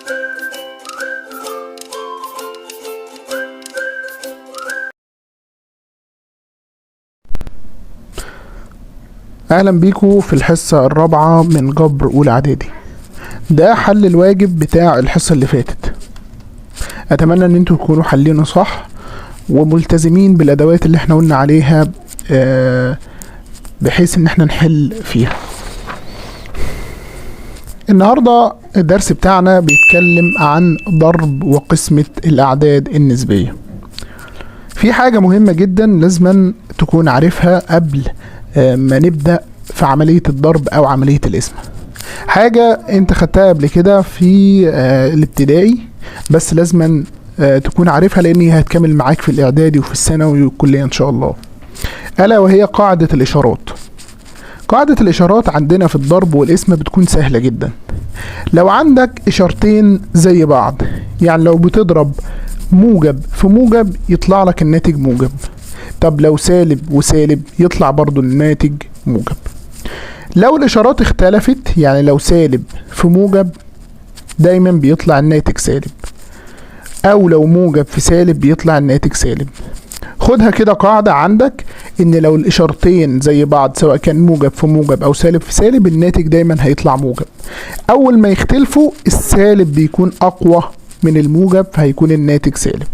اهلا بيكم في الحصة الرابعة من جبر اولى اعدادي. ده حل الواجب بتاع الحصة اللي فاتت. اتمنى ان انتوا تكونوا حلينه صح وملتزمين بالادوات اللي احنا قلنا عليها بحيث ان احنا نحل فيها. النهاردة الدرس بتاعنا بيتكلم عن ضرب وقسمة الاعداد النسبية. في حاجة مهمة جدا لازم تكون عارفها قبل ما نبدأ في عملية الضرب او عملية القسمة. حاجة انت خدتها قبل كده في الابتدائي، بس لازم تكون عارفها لان هي هتكمل معاك في الاعدادي وفي الثانوي والكلية ان شاء الله، الا وهي قاعدة الاشارات. قاعدة الاشارات عندنا في الضرب والقسمة بتكون سهلة جدا. لو عندك اشارتين زي بعض، يعني لو بتضرب موجب في موجب يطلع لك الناتج موجب. طب لو سالب وسالب يطلع برضو الناتج موجب. لو الاشارات اختلفت، يعني لو سالب في موجب دايما بيطلع الناتج سالب، او لو موجب في سالب بيطلع الناتج سالب. خدها كده قاعدة عندك ان لو الاشارتين زي بعض سواء كان موجب في موجب او سالب في سالب الناتج دايما هيطلع موجب. اول ما يختلفوا السالب بيكون اقوى من الموجب فهيكون الناتج سالب.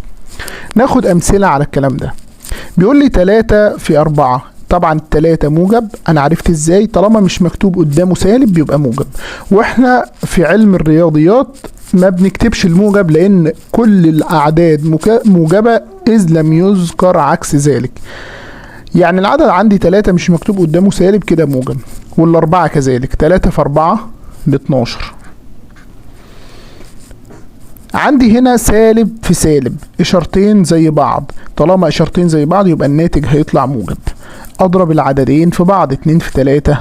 ناخد امثلة على الكلام ده. بيقول لي 3 في 4. طبعا 3 موجب، انا عرفت ازاي؟ طالما مش مكتوب قدامه سالب بيبقى موجب، واحنا في علم الرياضيات ما بنكتبش الموجب لان كل الاعداد موجبة اذ لم يذكر عكس ذلك. يعني العدد عندي 3 مش مكتوب قدامه سالب كده موجب، والاربعة كذلك. 3 في 4 ب12. عندي هنا سالب في سالب، اشارتين زي بعض، طالما اشارتين زي بعض يبقى الناتج هيطلع موجب. اضرب العددين في بعض، 2 في 3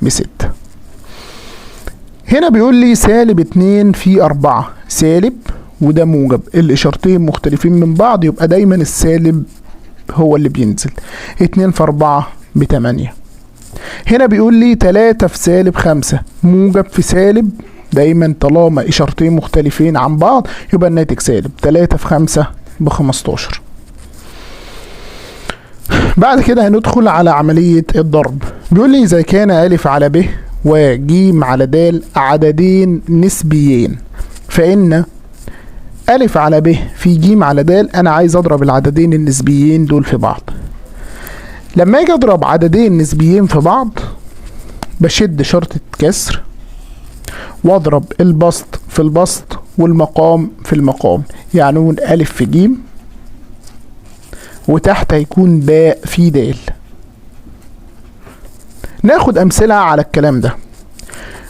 ب6. هنا بيقول لي سالب 2 في 4. سالب وده موجب، الاشارتين مختلفين من بعض يبقى دايما السالب هو اللي بينزل. 2 في 4 ب8. هنا بيقول لي 3 في سالب 5. موجب في سالب، دايما طالما اشارتين مختلفين عن بعض يبقى الناتج سالب. 3 في 5 ب15. بعد كده هندخل على عملية الضرب. بيقول لي إذا كان ألف على ب وجيم على د عددين نسبيين، فإن ألف على ب في جيم على د، أنا عايز أضرب العددين النسبيين دول في بعض. لما أجي أضرب عددين نسبيين في بعض بشد شرطة كسر واضرب البسط في البسط والمقام في المقام، يعني نقول ألف في جيم وتحت هيكون باء في دال. ناخد أمثلة على الكلام ده.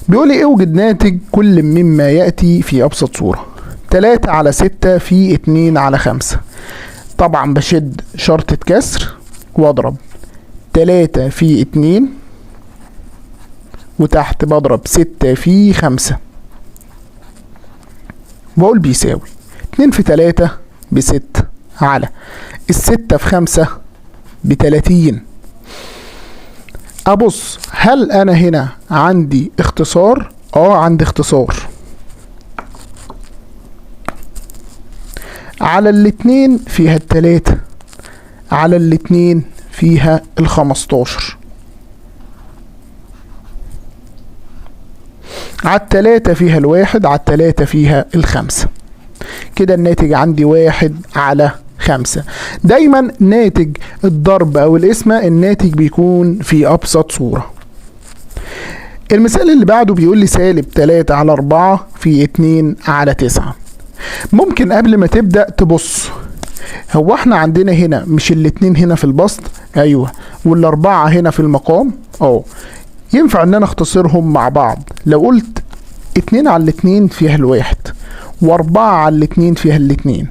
بيقول لي اوجد ناتج كل مما يأتي في أبسط صورة. 3 على 6 في 2 على 5. طبعا بشد شرطة كسر واضرب 3 في 2 وتحت بضرب 6 في 5 بقول بيساوي 2 في 3 ب6 على 6 في 5 ب30. ابص هل انا هنا عندي اختصار؟ عندي اختصار. على الاتنين فيها ال3، على الاتنين فيها ال15، على ال3 فيها ال1، على ال3 فيها ال5. كده الناتج عندي 1 على 5. دايما ناتج الضرب او القسمة الناتج بيكون في ابسط صورة. المثال اللي بعده بيقول لي سالب 3 على 4 في 2 على 9. ممكن قبل ما تبدأ تبص، هو احنا عندنا هنا مش الاتنين هنا في البسط؟ ايوه. والاربعة هنا في المقام؟ ينفع ان انا اختصرهم مع بعض. لو قلت 2 على 2 فيها ال1 و4 على 2 فيها ال2.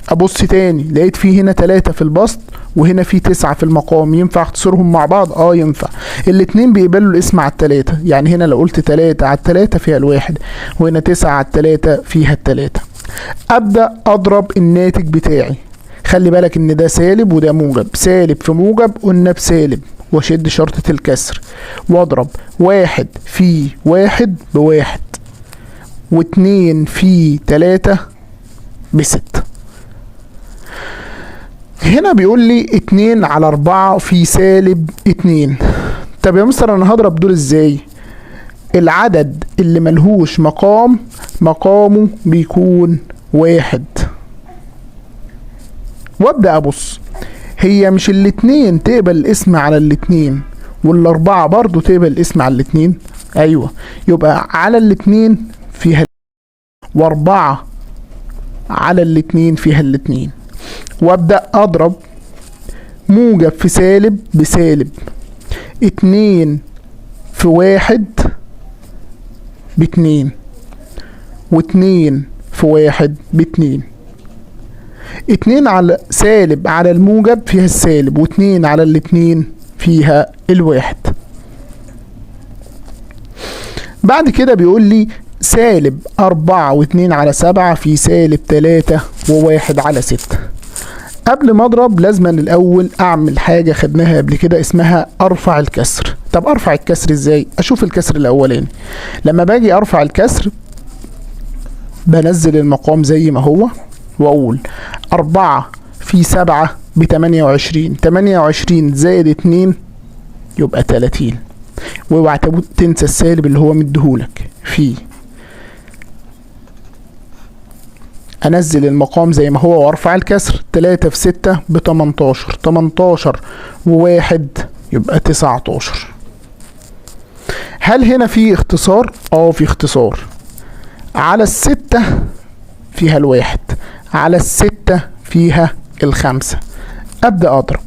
ابص تاني لقيت فيه هنا 3 في البسط وهنا فيه 9 في المقام، ينفع اختصرهم مع بعض؟ ينفع. الاتنين بيقبلوا الاسم على ال3، يعني هنا لو قلت 3 على 3 فيها ال1 وهنا 9 على 3 فيها ال3. ابدأ اضرب الناتج بتاعي. خلي بالك ان ده سالب وده موجب، سالب في موجب قلنا بسالب، واشد شرطة الكسر واضرب 1 في 1 ب1، واتنين في 3 ب6. هنا بيقول لي 2 على 4 في -2. طب يا مستر انا هضرب دول ازاي؟ العدد اللي ملهوش مقام مقامه بيكون 1. وابدأ ابص، هي مش الاتنين تقبل الاسم على الاتنين والاربعة برضو تقبل الاسم على الاتنين؟ ايوه، يبقى على الاتنين فيها واربعة على الاتنين فيها الاتنين. وابدأ اضرب موجب في سالب بسالب، 2 في 1 ب2 و2 في 1 ب2. 2 على سالب على الموجب فيها السالب، و2 على الاتنين فيها الواحد. بعد كده بيقول لي -4 و2 على 7 في -3 و1 على 6. قبل ما اضرب لازم الاول اعمل حاجه خدناها قبل كده اسمها ارفع الكسر. طب ارفع الكسر ازاي؟ اشوف الكسر الاولاني. لما باجي ارفع الكسر بنزل المقام زي ما هو واقول 4 في 7 ب 28. 28 زائد 2 يبقى 30. واوعى تنسى السالب اللي هو مديهولك فيه. انزل المقام زي ما هو وارفع الكسر. 3 في 6 ب 18. 18 و1 يبقى 19. هل هنا في اختصار؟ في اختصار. على 6 فيها الواحد، على 6 فيها ال5. ابدأ اضرب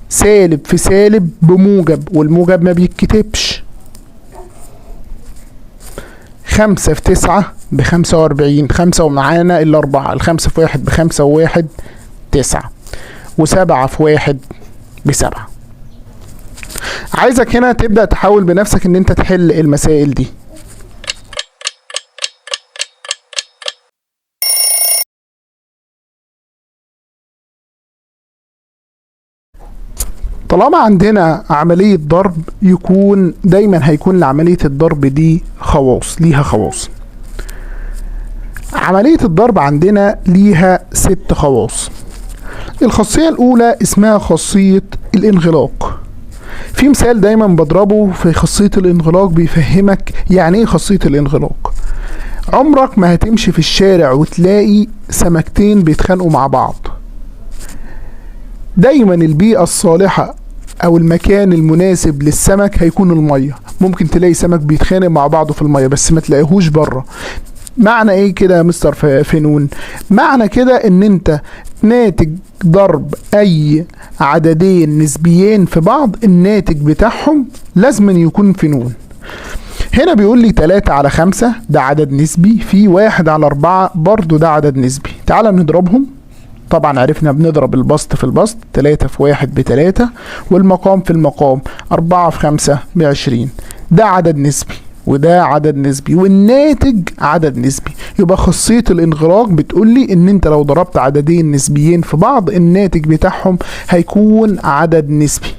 سالب في سالب بموجب، والموجب ما بيتكتبش. 5 في 9 ب45. 5 ومعانا ال4. ال5 في 1 ب5 و1 9. و7 في 1 ب7. عايزك هنا تبدأ تحاول بنفسك ان انت تحل المسائل دي. طالما عندنا عملية ضرب يكون دايما هيكون لعملية الضرب دي خواص، ليها خواص. عملية الضرب عندنا ليها 6 خواص. الخاصية الأولى اسمها خاصية الانغلاق. في مثال دايما بضربه في خاصية الانغلاق بيفهمك يعني ايه خاصية الانغلاق. عمرك ما هتمشي في الشارع وتلاقي سمكتين بيتخانقوا مع بعض. دايما البيئة الصالحة او المكان المناسب للسمك هيكون المية. ممكن تلاقي سمك بيتخانق مع بعضه في المية بس ما تلاقيهوش بره. معنى ايه كده يا مستر فنون؟ معنى كده ان انت ناتج ضرب اي عددين نسبيين في بعض الناتج بتاعهم لازم يكون فنون. هنا بيقول لي 3 على 5 ده عدد نسبي، في 1 على 4 برضو ده عدد نسبي. تعال نضربهم. طبعا عرفنا بنضرب البسط في البسط. 3 في 1 ب3 والمقام في المقام. 4 في 5 ب20. ده عدد نسبي وده عدد نسبي والناتج عدد نسبي. يبقى خاصية الانغلاق بتقول لي ان انت لو ضربت عددين نسبيين في بعض الناتج بتاعهم هيكون عدد نسبي.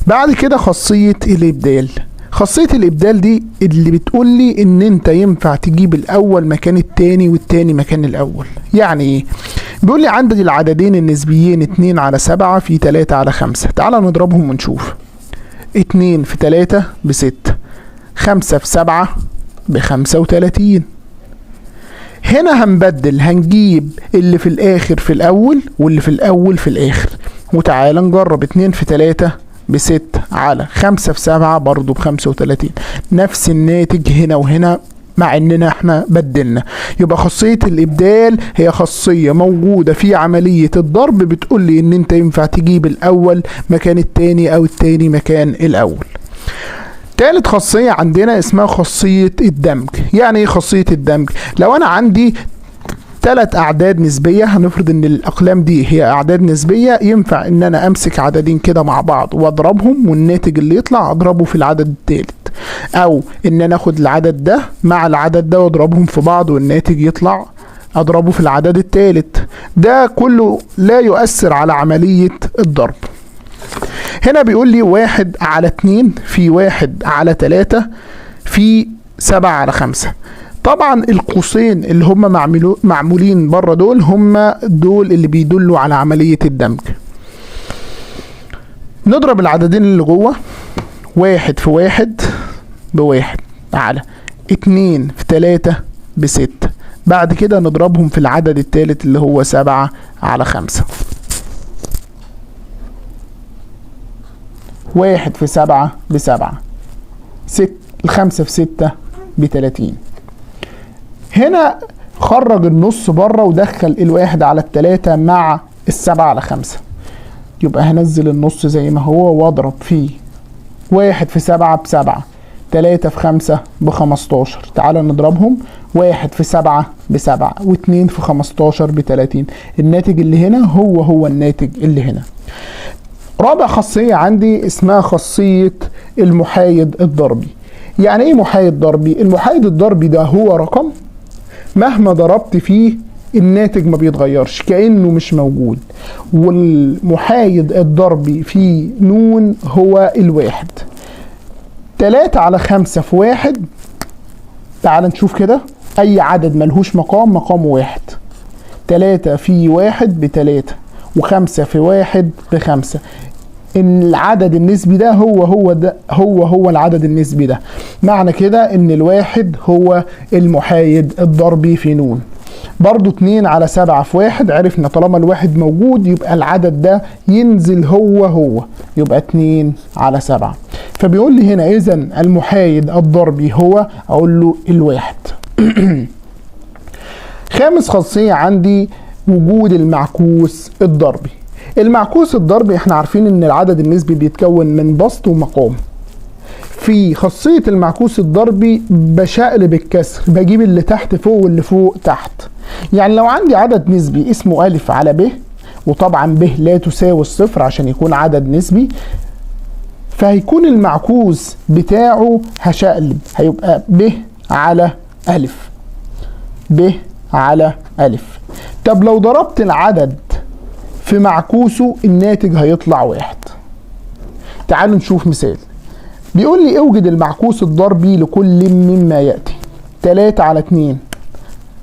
بعد كده خاصية الابدال. خاصية الابدال دي اللي بتقول لي ان انت ينفع تجيب الاول مكان التاني والتاني مكان الاول. يعني ايه؟ بيقول لي عندي العددين النسبيين 2 على 7 في 3 على 5. تعال نضربهم ونشوف. 2 في 3 ب6. 5 في 7 ب35. هنا هنبدل، هنجيب اللي في الاخر في الاول واللي في الاول في الاخر. وتعال نجرب. 2 في 3 ب6 على 5 في 7 برضو ب35. نفس الناتج هنا وهنا مع اننا احنا بدلنا. يبقى خاصية الابدال هي خاصية موجودة في عملية الضرب بتقول لي ان انت ينفع تجيب الاول مكان التاني او التاني مكان الاول. تالت خاصية عندنا اسمها خاصية الدمج. يعني ايه خاصية الدمج؟ لو انا عندي 3 اعداد نسبية، هنفرض ان الاقلام دي هي اعداد نسبية، ينفع ان انا امسك عددين كده مع بعض واضربهم والناتج اللي يطلع اضربه في العدد التالت، او ان انا اخد العدد ده مع العدد ده واضربهم في بعض والناتج يطلع اضربه في العدد التالت. ده كله لا يؤثر على عملية الضرب. هنا بيقول لي 1 على 2 في 1 على 3 في 7 على 5. طبعا القوسين اللي هم معمولين بره دول هم دول اللي بيدلوا على عملية الدمج. نضرب العددين اللي جوه، 1 في 1 ب1 على 2 في 3 ب6. بعد كده نضربهم في العدد الثالث اللي هو 7 على 5. 1 في 7 ب7. 5 في 6 ب30. هنا خرج النص بره ودخل الواحد على 3 مع 7 على 5. يبقى هنزل النص زي ما هو واضرب فيه 1 في 7 ب7، 3 في 5 ب15. تعال نضربهم، 1 في 7 ب7 و2 في 15 ب30. الناتج اللي هنا هو الناتج اللي هنا. رابع خاصية عندي اسمها خاصية المحايد الضربي. يعني ايه محايد ضربي؟ المحايد الضربي ده هو رقم مهما ضربت فيه الناتج ما بيتغيرش كأنه مش موجود. والمحايد الضربي في نون هو الواحد. 3 على 5 في 1. تعال نشوف كده، اي عدد ملهوش مقامه 1. 3 في 1 ب3 و5 في 1 ب5. ان العدد النسبي ده هو العدد النسبي ده. معنى كده ان الواحد هو المحايد الضربي في نون. برضو 2 على 7 في 1. عرفنا طالما الواحد موجود يبقى العدد ده ينزل هو يبقى 2 على 7. فبيقول لي هنا اذا المحايد الضربي هو، اقول له الواحد. خامس خاصية عندي وجود المعكوس الضربي. المعكوس الضربي احنا عارفين ان العدد النسبي بيتكون من بسط ومقام. في خاصية المعكوس الضربي بشقلب الكسر، بجيب اللي تحت فوق واللي فوق تحت. يعني لو عندي عدد نسبي اسمه أ على ب، وطبعا ب لا تساوي الصفر عشان يكون عدد نسبي، فهيكون المعكوس بتاعه هشقلب، هيبقى ب على أ. ب على أ. طب لو ضربت العدد في معكوسه الناتج هيطلع 1. تعالوا نشوف مثال. بيقول لي اوجد المعكوس الضربي لكل مما يأتي. 3 على 2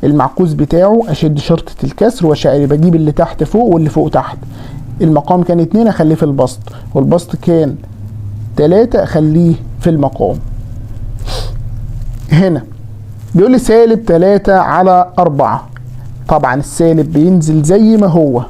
المعكوس بتاعه اشد شرطة الكسر واشقلب، بجيب اللي تحت فوق واللي فوق تحت. المقام كان 2 اخليه في البسط، والبسط كان 3 اخليه في المقام. هنا بيقول لي سالب 3 على 4. طبعا السالب بينزل زي ما هو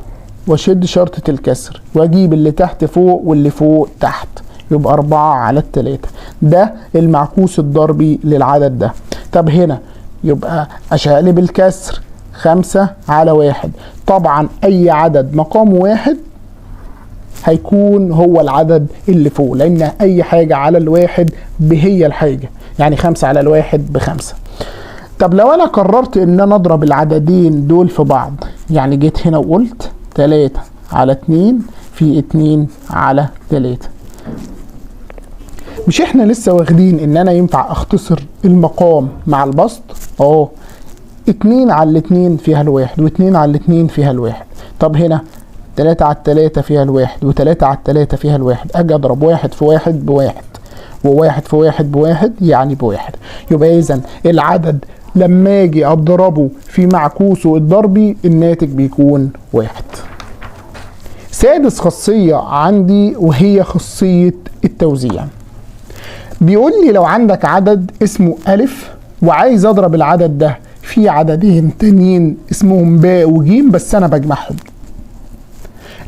واشد شرطة الكسر واجيب اللي تحت فوق واللي فوق تحت، يبقى 4 على 3. ده المعكوس الضربي للعدد ده. طب هنا يبقى اشقلب الكسر 5 على 1. طبعا اي عدد مقامه 1 هيكون هو العدد اللي فوق، لان اي حاجة على الواحد هي الحاجة. يعني 5 على الواحد ب5. طب لو انا قررت ان انا اضرب العددين دول في بعض، يعني جيت هنا وقلت 3 على 2 في 2 على 3. مش احنا لسه واخدين ان انا ينفع اختصر المقام مع البسط؟ 2 على 2 فيها الواحد، و2 على 2 فيها الواحد. طب هنا 3 على 3 فيها الواحد، و3 على 3 فيها الواحد. اجي اضرب 1 في 1 بواحد، و1 في 1 بواحد، يعني بواحد. يبقى اذا العدد لما اجي اضربه في معكوسه الضربي الناتج بيكون 1. سادس خاصية عندي وهي خاصية التوزيع. بيقول لي لو عندك عدد اسمه أ وعايز اضرب العدد ده في عددين تانيين اسمهم باء وجيم، بس انا بجمعهم.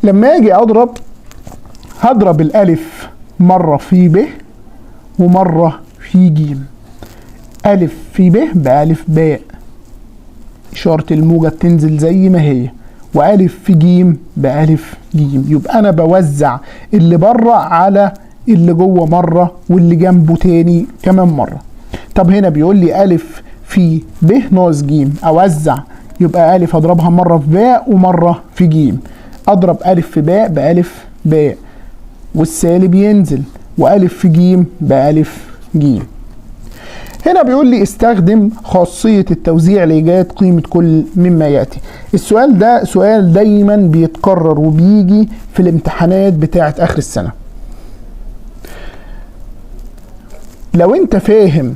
لما اجي اضرب هضرب الألف مرة في ب ومرة في جيم. أ في ب بألف باء، إشارة الموجة بتنزل زي ما هي، وأ في جيم بألف جيم. يبقى أنا بوزع اللي بره على اللي جوه مرة واللي جنبه تاني كمان مرة. طب هنا بيقول لي أ في ب ناقص جيم، أوزع يبقى أ أضربها مرة في باء ومرة في جيم. أضرب أ في باء بألف باء والسالب ينزل، وأ في جيم بألف جيم. هنا بيقول لي استخدم خاصية التوزيع لإيجاد قيمة كل مما يأتي. السؤال ده سؤال دايما بيتكرر وبيجي في الامتحانات بتاعة آخر السنة. لو انت فاهم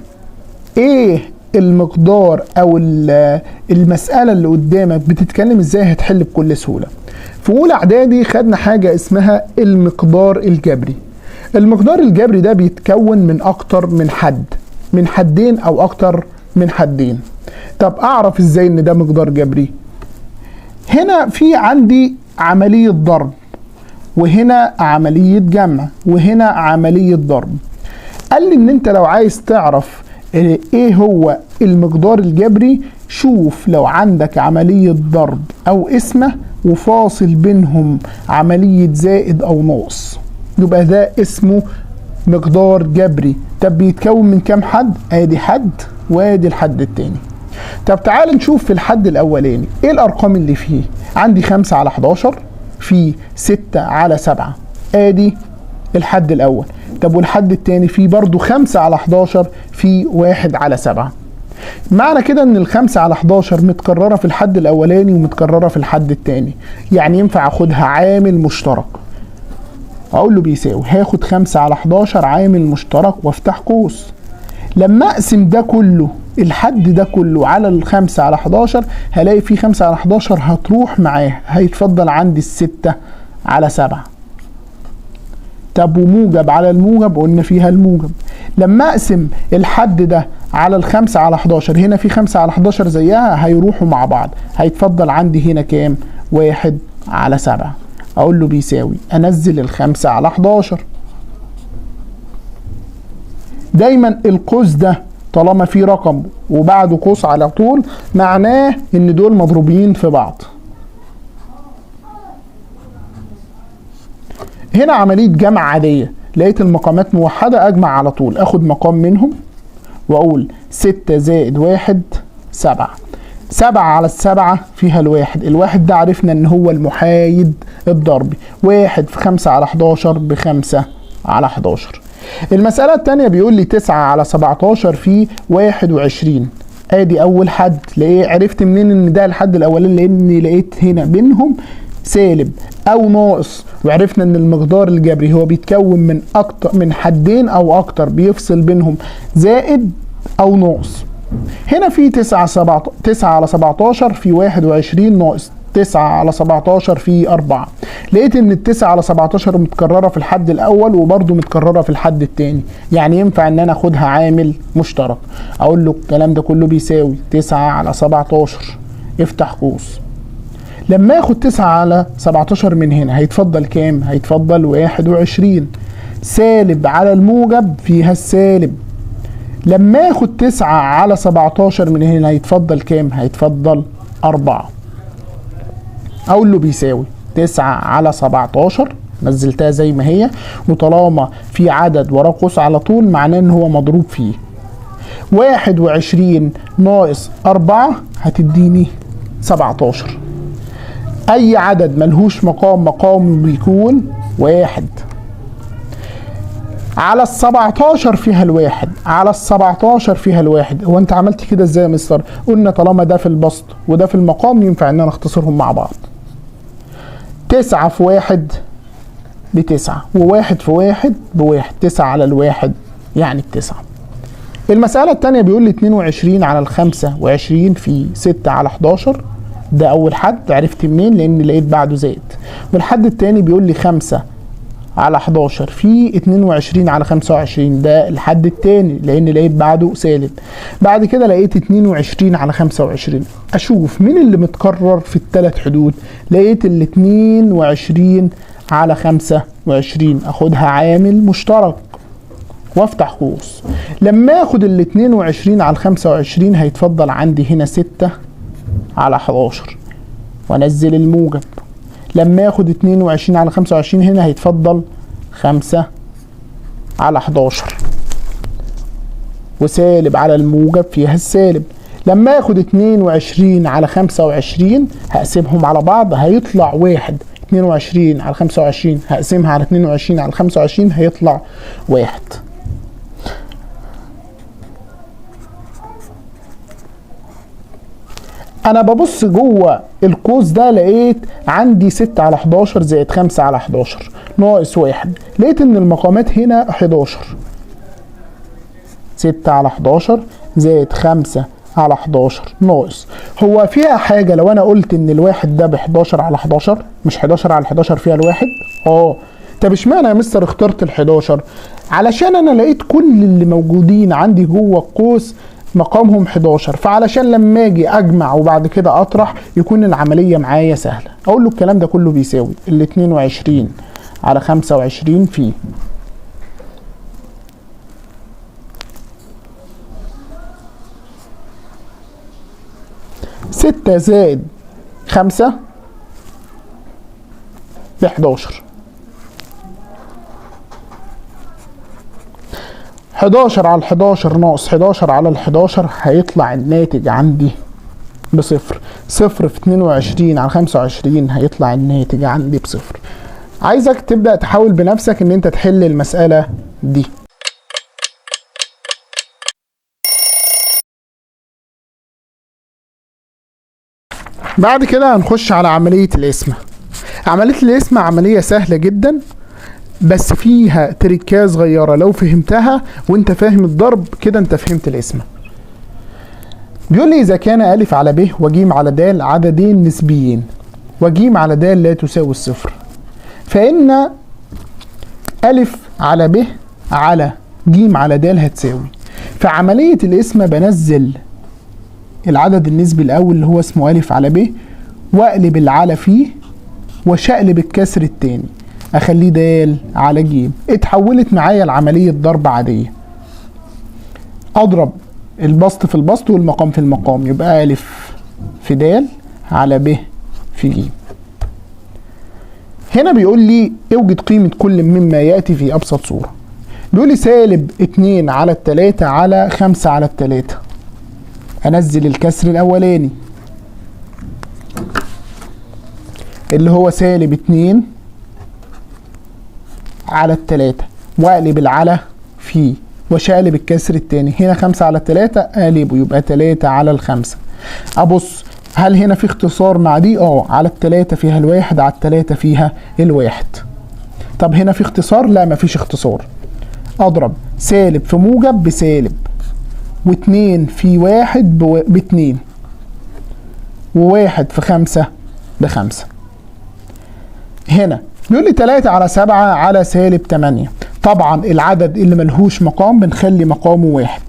ايه المقدار او المسألة اللي قدامك بتتكلم ازاي هتحل بكل سهولة. في اولى اعدادي خدنا حاجة اسمها المقدار الجبري. المقدار الجبري ده بيتكون من اكتر من حد، من حدين او اكتر من حدين. طب اعرف ازاي ان ده مقدار جبري؟ هنا في عندي عملية ضرب، وهنا عملية جمع، وهنا عملية ضرب. قال لي ان انت لو عايز تعرف ايه هو المقدار الجبري، شوف لو عندك عملية ضرب او قسمة وفاصل بينهم عملية زائد او ناقص، يبقى ده اسمه مقدار جبري. طب بيتكون من كام حد؟ ادي حد وادي الحد التاني. طب تعال نشوف في الحد الاولاني ايه الارقام اللي فيه. عندي 5 على 11 في 6 على 7، ادي الحد الاول. طب والحد التاني فيه برضو 5 على 11 في 1 على 7. معنى كده ان ال5 على 11 متكررة في الحد الاولاني ومتكررة في الحد التاني، يعني ينفع اخدها عامل مشترك. اقول له بيساوي، هاخد 5 على 11 عامل مشترك وافتح قوس. لما اقسم ده كله، الحد ده كله على ال5 على 11، هلاقي فيه 5 على 11 هتروح معاه، هيتفضل عندي ال6 على 7. طب وموجب على الموجب، قلنا فيها الموجب. لما اقسم الحد ده على ال5 على 11، هنا في 5 على 11 زيها، هيروحوا مع بعض، هيتفضل عندي هنا كام؟ 1 على 7. اقول له بيساوي، انزل ال5 على 11. دايما القوس ده طالما في رقم وبعده قوس على طول، معناه ان دول مضروبين في بعض. هنا عملية جمع عادية، لقيت المقامات موحدة، اجمع على طول، اخد مقام منهم واقول 6 زائد 1 7. 7 على 7 فيها الواحد، الواحد ده عرفنا ان هو المحايد الضربي. 1 في 5 على 11 ب5 على 11. المسألة التانية بيقول لي 9 على 17 في 21. ادي اول حد. ليه عرفت منين ان ده الحد الاولاني؟ لاني لقيت هنا بينهم سالب او ناقص، وعرفنا ان المقدار الجبري هو بيتكون من اكتر من حدين او اكتر، بيفصل بينهم زائد او ناقص. هنا في 9 على 17 في 21 ناقص 9 على 17 في 4. لقيت ان ال9 على 17 متكررة في الحد الاول وبرضو متكررة في الحد التاني، يعني ينفع ان انا اخدها عامل مشترك. اقول له الكلام ده كله بيساوي 9 على 17، افتح قوس. لما اخد 9 على 17 من هنا هيتفضل كام؟ هيتفضل 21. سالب على الموجب فيها السالب. لما اخد 9 على 17 من هنا هيتفضل كام؟ هيتفضل 4. اقول له بيساوي 9 على 17، نزلتها زي ما هي، وطالما في عدد وراه قوس على طول معناه ان هو مضروب فيه. 21 ناقص 4 هتديني 17. اي عدد ملهوش مقام مقامه بيكون 1. على ال17 فيها الواحد، على ال17 فيها الواحد. هو انت عملت كده ازاي يا مستر؟ قلنا طالما ده في البسط وده في المقام ينفع ان انا اختصرهم مع بعض. 9 في 1 ب9، و1 في 1 ب1. 9 على الواحد يعني ب9. المسألة التانية بيقول لي 22 على 25 في 6 على 11. ده أول حد، عرفت منين؟ لأن لقيت بعده زائد. والحد التاني بيقول لي 5 على 11 في 22 على 25. ده الحد التاني لأن لقيت بعده سالب. بعد كده لقيت 22 على 25. أشوف مين اللي متكرر في الثلاث حدود. لقيت ال 22 على 25، أخدها عامل مشترك وافتح قوس. لما اخد ال 22 على 25 هيتفضل عندي هنا 6 على 11 وانزل الموجب. لما اخد 22 على 25 هنا هيتفضل 5 على 11 وسالب على الموجب فيها السالب. لما اخد 22 على 25 هقسمهم على بعض هيطلع 1. 22 على 25 هقسمها على 22 على 25 هيطلع 1. انا ببص جوه القوس ده لقيت عندي 6 على 11 زائد 5 على 11 ناقص 1. لقيت ان المقامات هنا 11. 6 على 11 زائد 5 على 11 ناقص. هو فيها حاجة لو أنا قلت إن الواحد ده ب11 على 11؟ مش 11 على 11 فيها الواحد؟ طب اشمعنى يا مستر اخترت ال11؟ علشان أنا لقيت كل اللي موجودين عندي جوه القوس مقامهم 11، فعلشان لما اجي اجمع وبعد كده اطرح يكون العمليه معايا سهله. اقول له الكلام ده كله بيساوي ال 22 على 25 في 6 زائد 5 ب11. 11 على 11 ناقص 11 على 11 هيطلع الناتج عندي بصفر. صفر في 22 على 25 هيطلع الناتج عندي بصفر. عايزك تبدأ تحاول بنفسك ان انت تحل المسألة دي. بعد كده هنخش على عملية القسمة. عملية القسمة عملية سهلة جدا، بس فيها تريكات صغيرة لو فهمتها وانت فاهم الضرب كده انت فهمت القسمة. بيقول لي إذا كان أ على ب وج على د عددين نسبيين وج على د لا تساوي الصفر، فإن أ على ب على ج على د هتساوي. فعملية القسمة بنزل العدد النسبي الأول اللي هو اسمه أ على ب وأقلب العلى فيه وشقلب الكسر التاني أخليه د على ج. اتحولت معايا لعملية ضرب عادية. أضرب البسط في البسط والمقام في المقام، يبقى أ في د على ب في ج. هنا بيقول لي اوجد قيمة كل مما يأتي في أبسط صورة. بيقول لي سالب 2 على 3 على 5 على 3. أنزل الكسر الأولاني اللي هو سالب 2 على 3 وأقلب العلى فيه وشقلب الكسر التاني. هنا 5 على 3 اقلبه يبقى 3 على 5. ابص هل هنا في اختصار مع دي؟ على 3 فيها الواحد، على 3 فيها الواحد. طب هنا في اختصار؟ لا مفيش اختصار. اضرب سالب في موجب بسالب، و2 في واحد ب2، وواحد في 5 ب5. هنا بيقول لي 3 على 7 على سالب 8. طبعا العدد اللي ملهوش مقام بنخلي مقامه واحد.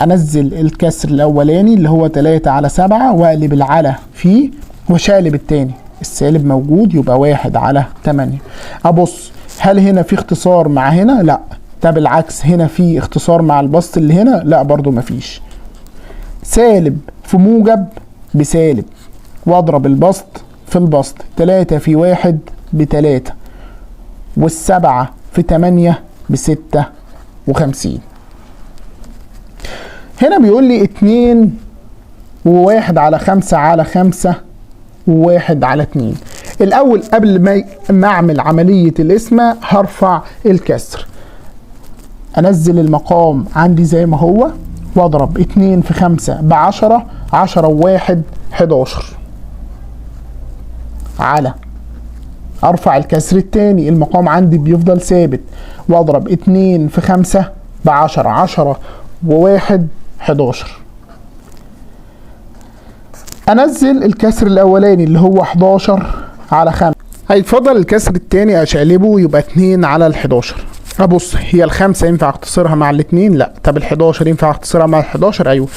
انزل الكسر الاولاني اللي هو 3 على 7 واقلب العلى فيه وشقلب التاني. السالب موجود يبقى 1 على 8. ابص هل هنا في اختصار مع هنا؟ لا. طب العكس هنا في اختصار مع البسط اللي هنا؟ لا برضو مفيش. سالب في موجب بسالب واضرب البسط في البسط. 3 في 1 ب3 والسبعة في 8 ب56. هنا بيقول لي 2 و1 على 5 على 5 و1 على 2. الأول قبل ما أعمل عملية القسمة هرفع الكسر. أنزل المقام عندي زي ما هو واضرب 2 في 5 ب10. 10 و1 11 على ارفع الكسر التاني المقام عندي بيفضل ثابت واضرب 2 في 5 ب10. 10 و1 11. انزل الكسر الاولاني اللي هو 11 على 5. هيتفضل الكسر التاني اشقلبه يبقى 2 على ال11. ابص هي ال5 ينفع اختصرها مع ال2؟ لا. طب ال11 ينفع اختصرها مع ال11؟ ايوه.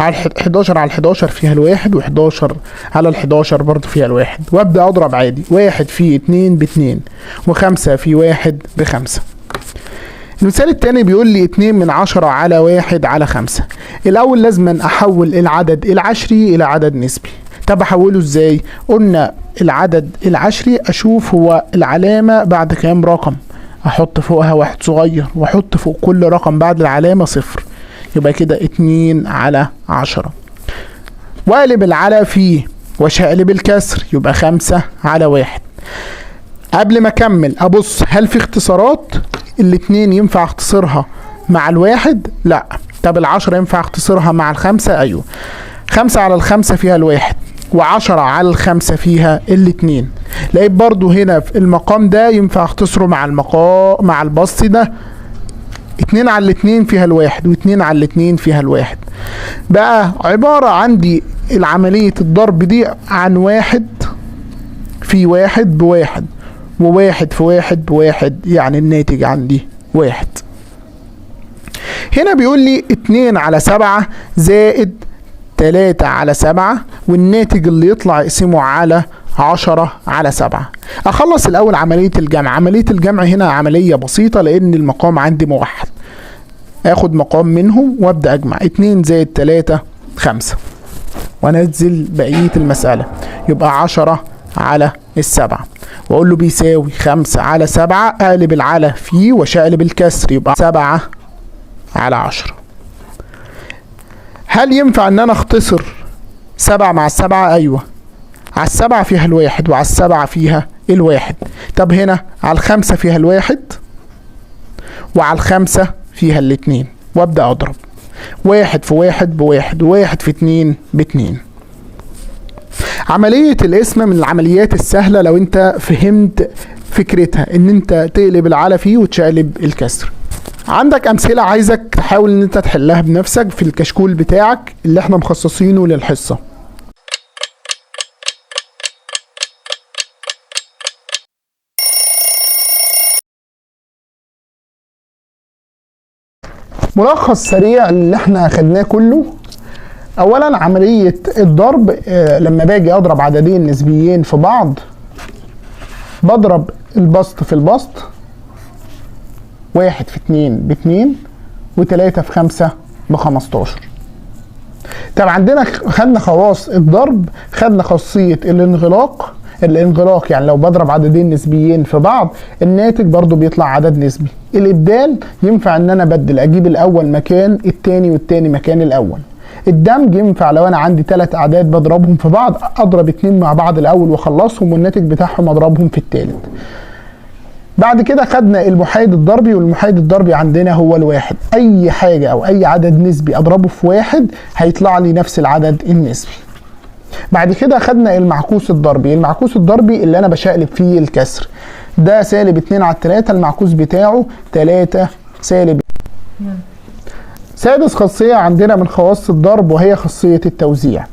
على 11 على 11 فيها الواحد، و11 على ال11 برضه فيها الواحد، وابدا اضرب عادي. 1 في 2 ب2 و5 في 1 ب5. المثال التاني بيقول لي 2 من 10 على 1 على 5. الاول لازم احول العدد العشري الى عدد نسبي. طب احوله ازاي؟ قلنا العدد العشري اشوف هو العلامه بعد كام رقم، احط فوقها واحد صغير واحط فوق كل رقم بعد العلامه صفر، يبقى كده 2 على 10. واقلب العلى فيه واشقلب الكسر يبقى 5 على 1. قبل ما اكمل ابص هل في اختصارات؟ الاتنين ينفع اختصرها مع الواحد؟ لا. طب ال10 ينفع اختصرها مع ال5؟ ايوه. 5 على ال5 فيها الواحد، و10 على ال5 فيها الاتنين. لقيت برضو هنا في المقام ده ينفع اختصره مع البسط ده. 2 على الاتنين فيها الواحد، و2 على الاتنين فيها الواحد. بقى عبارة عندي العملية الضرب دي عن واحد في واحد بواحد، وواحد في واحد بواحد، يعني الناتج عندي واحد. هنا بيقول لي 2/7 زائد 3/7، والناتج اللي يطلع اقسمه على 10/7. اخلص الاول عملية الجمع. عملية الجمع هنا عملية بسيطة لان المقام عندي موحد، اخد مقام منهم وابدأ اجمع. 2 زائد 3 5، وانزل بقية المسألة يبقى 10/7، واقول له بيساوي 5/7، اقلب العلى فيه واشقلب الكسر يبقى 7/10. هل ينفع ان انا اختصر 7 مع 7؟ ايوه، على 7 فيها الواحد وعلى 7 فيها الواحد. طب هنا على 5 فيها الواحد وعلى 5 فيها الاتنين، وابدأ اضرب. 1 في 1 بواحد، وواحد في 2 ب2. عملية القسمة من العمليات السهلة لو انت فهمت فكرتها، ان انت تقلب العلى فيه وتشقلب الكسر. عندك امثلة عايزك تحاول ان انت تحلها بنفسك في الكشكول بتاعك اللي احنا مخصصينه للحصة. ملخص سريع اللي احنا خدناه كله. اولا عملية الضرب، لما باجي اضرب عددين نسبيين في بعض بضرب البسط في البسط، 1 في 2 ب2، و3 في 5 ب15. طب عندنا خدنا خواص الضرب، خدنا خاصية الانغلاق. الانغلاق يعني لو بضرب عددين نسبيين في بعض الناتج برضو بيطلع عدد نسبي. الابدال ينفع ان انا ابدل، اجيب الاول مكان التاني والتاني مكان الاول. الدمج ينفع لو انا عندي 3 اعداد بضربهم في بعض، اضرب 2 مع بعض الاول واخلصهم والناتج بتاعهم اضربهم في التالت. بعد كده خدنا المحايد الضربي، والمحايد الضربي عندنا هو الواحد. اي حاجة او اي عدد نسبي اضربه في واحد هيطلع لي نفس العدد النسبي. بعد كده خدنا المعكوس الضربي. المعكوس الضربي اللي انا بشقلب فيه الكسر، ده -2/3، المعكوس بتاعه 3 سالب. سادس خاصية عندنا من خواص الضرب وهي خاصية التوزيع.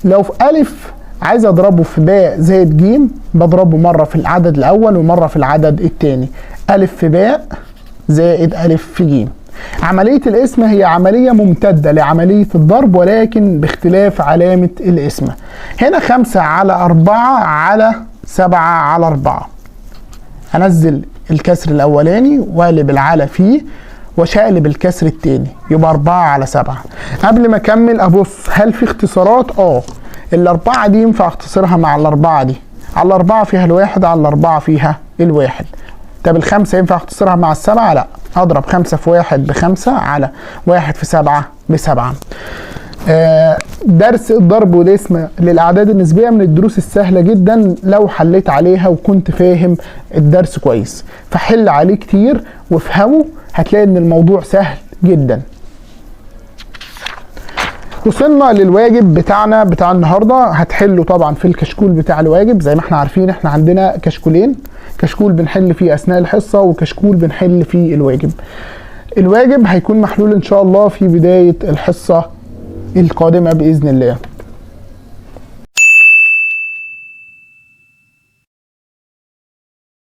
لو في ألف عايز اضربه في باء زائد ج، بضربه مرة في العدد الاول ومرة في العدد الثاني. ألف في باء زائد ألف في ج. عملية القسمة هي عملية ممتدة لعملية الضرب ولكن باختلاف علامة القسمة. هنا 5/4 على 7/4. هنزل الكسر الاولاني واقلب العلى فيه واشقلب الكسر التاني يبقى 4/7. قبل ما اكمل ابص هل في اختصارات؟ ال4 دي ينفع اختصرها مع ال4 دي. على ال4 فيها الواحد، على ال4 فيها الواحد. طب ال5 ينفع اختصرها مع ال7؟ لا، اضرب 5 في 1 ب5 على 1 في 7 ب7. درس الضرب والقسمة للأعداد النسبية من الدروس السهلة جدا لو حليت عليها وكنت فاهم الدرس كويس. فحل عليه كتير وافهمه، هتلاقي ان الموضوع سهل جدا. وصلنا للواجب بتاعنا بتاع النهارده. هتحله طبعا في الكشكول بتاع الواجب. زي ما احنا عارفين احنا عندنا كشكولين، كشكول بنحل فيه اثناء الحصه وكشكول بنحل فيه الواجب. الواجب هيكون محلول ان شاء الله في بدايه الحصه القادمه باذن الله.